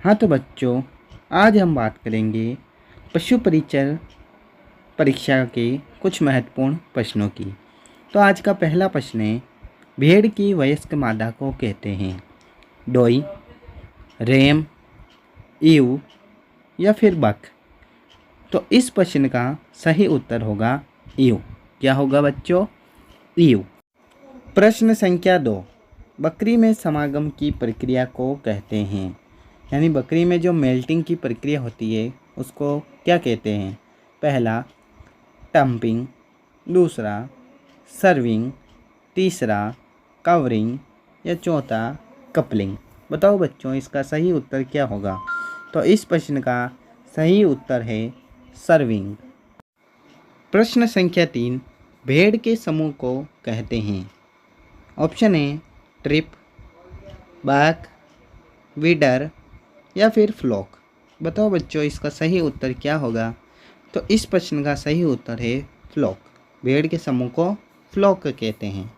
हाँ तो बच्चों, आज हम बात करेंगे पशु परिचर परीक्षा के कुछ महत्वपूर्ण प्रश्नों की। तो आज का पहला प्रश्न है, भेड़ की वयस्क मादा को कहते हैं डोई, रेम, ईव या फिर बक। तो इस प्रश्न का सही उत्तर होगा ईव। क्या होगा बच्चों? ईव। प्रश्न संख्या 2, बकरी में समागम की प्रक्रिया को कहते हैं, यानी बकरी में जो मेल्टिंग की प्रक्रिया होती है उसको क्या कहते हैं? पहला टम्पिंग, दूसरा सर्विंग, तीसरा कवरिंग या चौथा कपलिंग। बताओ बच्चों, इसका सही उत्तर क्या होगा? तो इस प्रश्न का सही उत्तर है सर्विंग। प्रश्न संख्या 3, भेड़ के समूह को कहते हैं। ऑप्शन है ट्रिप, बैक, वीडर या फिर फ्लॉक। बताओ बच्चों, इसका सही उत्तर क्या होगा? तो इस प्रश्न का सही उत्तर है फ्लॉक। भेड़ के समूह को फ्लॉक कहते हैं।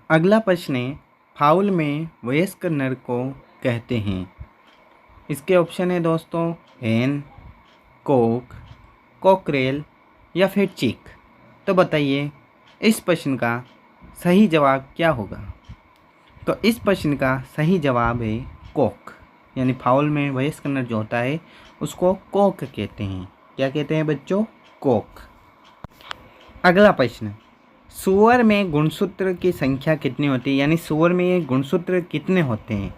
अगला प्रश्न है, फाउल में वयस्क नर को कहते हैं। इसके ऑप्शन है दोस्तों हेन, कोक, कॉकरेल या फिर चिक। तो बताइए इस प्रश्न का सही जवाब क्या होगा? तो इस प्रश्न का सही जवाब है कोक, यानी फाउल में वयस्क नर जो होता है उसको कोक कहते हैं। क्या कहते हैं बच्चों? कोक। अगला प्रश्न, सूअर में गुणसूत्र की संख्या कितनी होती है, यानी सूअर में ये गुणसूत्र कितने होते हैं?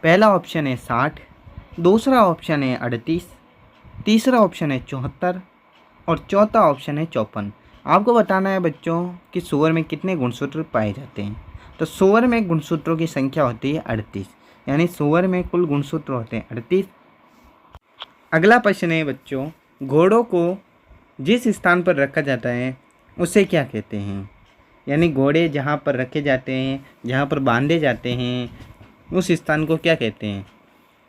पहला ऑप्शन है 60, दूसरा ऑप्शन है 38, तीसरा ऑप्शन है 74 और चौथा ऑप्शन है 54। आपको बताना है बच्चों कि सूअर में कितने गुणसूत्र पाए जाते हैं। तो सूअर में गुणसूत्रों की संख्या होती है 38, यानी सूअर में कुल गुणसूत्र होते हैं 38। अगला प्रश्न है बच्चों, घोड़ों को जिस स्थान पर रखा जाता है उसे क्या कहते हैं? यानी घोड़े जहाँ पर रखे जाते हैं, जहाँ पर बांधे जाते हैं, उस स्थान को क्या कहते हैं?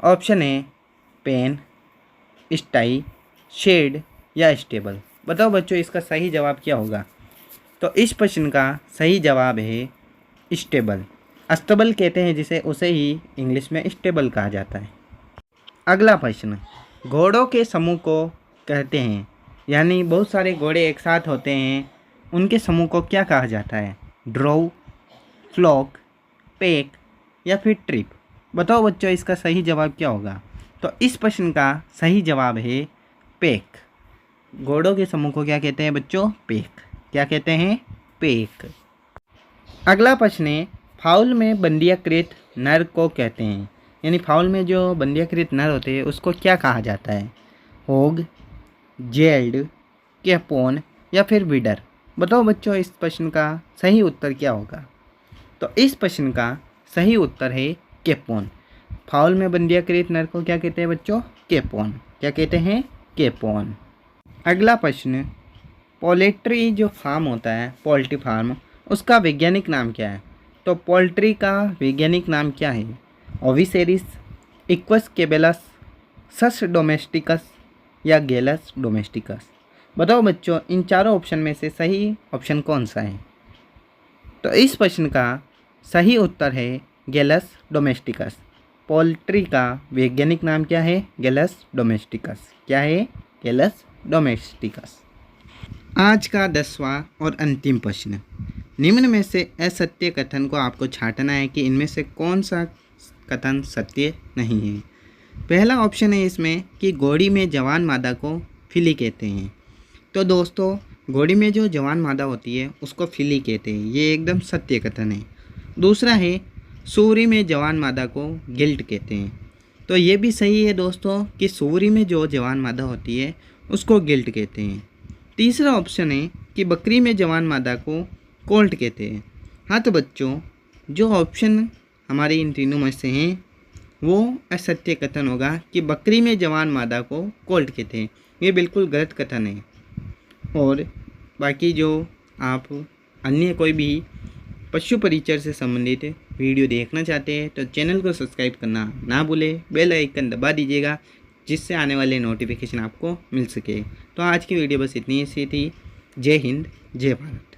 ऑप्शन है पेन, स्टाई, शेड या स्टेबल। बताओ बच्चों, इसका सही जवाब क्या होगा? तो इस प्रश्न का सही जवाब है स्टेबल। अस्तबल कहते हैं जिसे, उसे ही इंग्लिश में स्टेबल कहा जाता है। अगला प्रश्न, घोड़ों के समूह को कहते हैं, यानी बहुत सारे घोड़े एक साथ होते हैं, उनके समूह को क्या कहा जाता है? ड्रोव, फ्लॉक, पैक या फिर ट्रिप। बताओ बच्चों, इसका सही जवाब क्या होगा? तो इस प्रश्न का सही जवाब है पैक। घोड़ों के समूह को क्या कहते हैं बच्चों? पैक। क्या कहते हैं? पैक। अगला प्रश्न है, फाउल में बंदीकृत नर को कहते हैं, यानी फाउल में जो बंदीकृत नर होते हैं उसको क्या कहा जाता है? होग, जेल्ड, कैपोन या फिर विडर। बताओ बच्चों, इस प्रश्न का सही उत्तर क्या होगा? तो इस प्रश्न का सही उत्तर है कैपोन। फाउल में बंदीकृत नर को क्या कहते हैं बच्चों? कैपोन। क्या कहते हैं? कैपोन। अगला प्रश्न, पोल्ट्री जो फार्म होता है, पोल्ट्री फार्म, उसका वैज्ञानिक नाम क्या है? तो पोल्ट्री का वैज्ञानिक नाम क्या है? ओविसेरिस, इक्वस केबेलस, सस डोमेस्टिकस या गेलस डोमेस्टिकस। बताओ बच्चों, इन चारों ऑप्शन में से सही ऑप्शन कौन सा है? तो इस प्रश्न का सही उत्तर है गेलस डोमेस्टिकस। पोल्ट्री का वैज्ञानिक नाम क्या है? गेलस डोमेस्टिकस। क्या है? गेलस डोमेस्टिकस। आज का 10वां और अंतिम प्रश्न, निम्न में से असत्य कथन को आपको छांटना है कि इनमें से कौन सा कथन सत्य नहीं है। पहला ऑप्शन है इसमें कि घोड़ी में जवान मादा को फिली कहते हैं। तो दोस्तों, घोड़ी में जो जवान मादा होती है उसको फिली कहते हैं, ये एकदम सत्य कथन है। दूसरा है सूरी में जवान मादा को गिल्ट कहते हैं। तो ये भी सही है दोस्तों कि सूरी में जो जवान मादा होती है उसको गिल्ट कहते हैं। तीसरा ऑप्शन है कि बकरी में जवान मादा को कोल्ट कहते हैं। हाँ तो बच्चों, जो ऑप्शन हमारे इन तीनों में से हैं वो असत्य कथन होगा कि बकरी में जवान मादा को कोल्ट कहते हैं। ये बिल्कुल गलत कथन है। और बाकी जो आप अन्य कोई भी पशु परिचर से संबंधित वीडियो देखना चाहते हैं तो चैनल को सब्सक्राइब करना ना भूलें, बेल आइकन दबा दीजिएगा जिससे आने वाले नोटिफिकेशन आपको मिल सके। तो आज की वीडियो बस इतनी सी थी। जय हिंद, जय भारत।